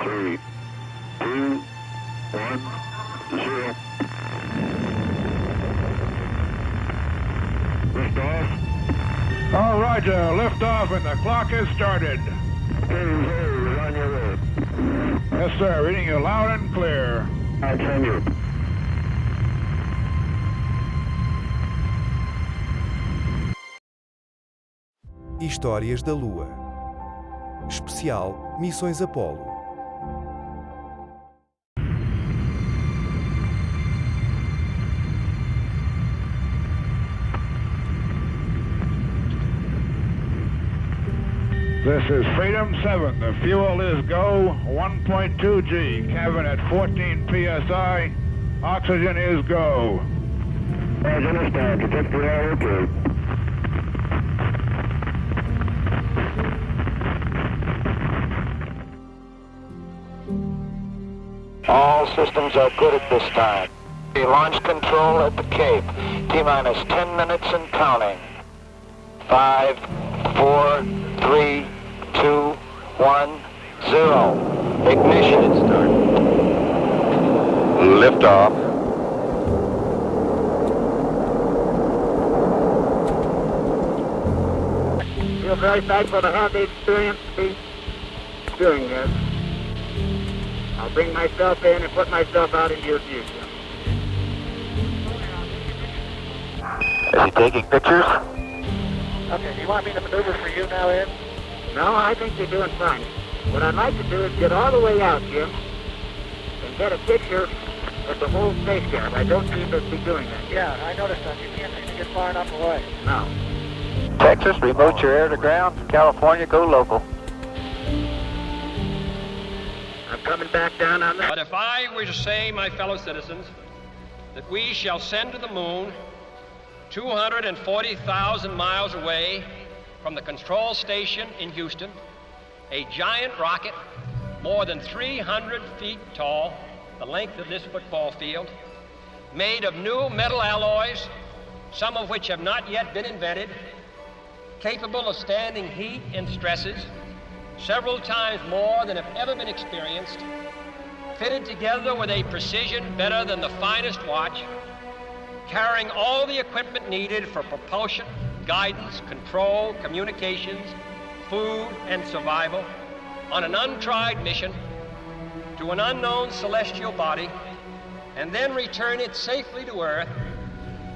3, 2, 1, 0. Lift off. All right, lift off and the clock has started. We're on your way. Yes, sir. Reading you loud and clear. Continue. Histórias da Lua. Especial, Missões Apolo. This is Freedom 7. The fuel is go, 1.2 G. Cabin at 14 PSI. Oxygen is go. As understand, detect the hour two. All systems are good at this time. The launch control at the Cape. T-minus 10 minutes and counting. 5, 4, 3, 2, 1, 0. Ignition. Start. Lift off. Feel very thankful to have the experience to be doing this. I'll bring myself in and put myself out into your future. Is he taking pictures? Okay, do you want me to maneuver for you now, Ed? No, I think you're doing fine. What I'd like to do is get all the way out, Jim, and get a picture of the whole spacecraft. I don't seem to be doing that. Yeah, I noticed that. You can't seem to get far enough away. No. Texas, remote your air to ground. California, go local. I'm coming back down on that. But if I were to say, my fellow citizens, that we shall send to the moon 240,000 miles away from the control station in Houston, a giant rocket more than 300 feet tall, the length of this football field, made of new metal alloys, some of which have not yet been invented, capable of standing heat and stresses, several times more than have ever been experienced, fitted together with a precision better than the finest watch, carrying all the equipment needed for propulsion, guidance, control, communications, food, and survival, on an untried mission to an unknown celestial body, and then return it safely to Earth,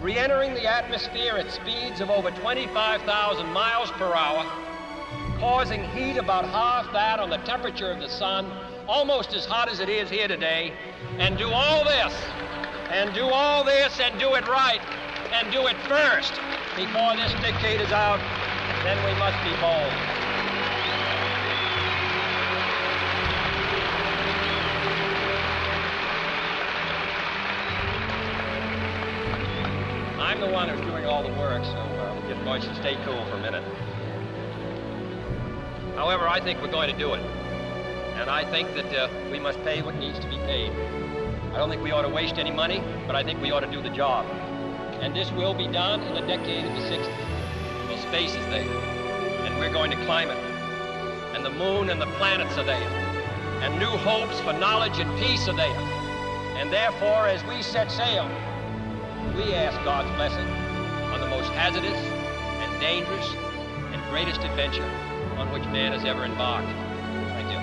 re-entering the atmosphere at speeds of over 25,000 miles per hour, causing heat about half that on the temperature of the sun, almost as hot as it is here today, and do all this, and do all this, and do it right, and do it first, before this decade is out, then we must be bold. I'm the one who's doing all the work, so just going to stay cool for a minute. However, I think we're going to do it. And I think that we must pay what needs to be paid. I don't think we ought to waste any money, but I think we ought to do the job. And this will be done in the decade of the 60s. Well, space is there, and we're going to climb it. And the moon and the planets are there. And new hopes for knowledge and peace are there. And therefore, as we set sail, we ask God's blessing on the most hazardous and dangerous and greatest adventure on which man has ever embarked. Thank you.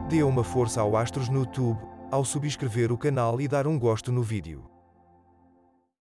Dê uma força ao AstrosNuTube ao subscrever o canal e dar um gosto no vídeo.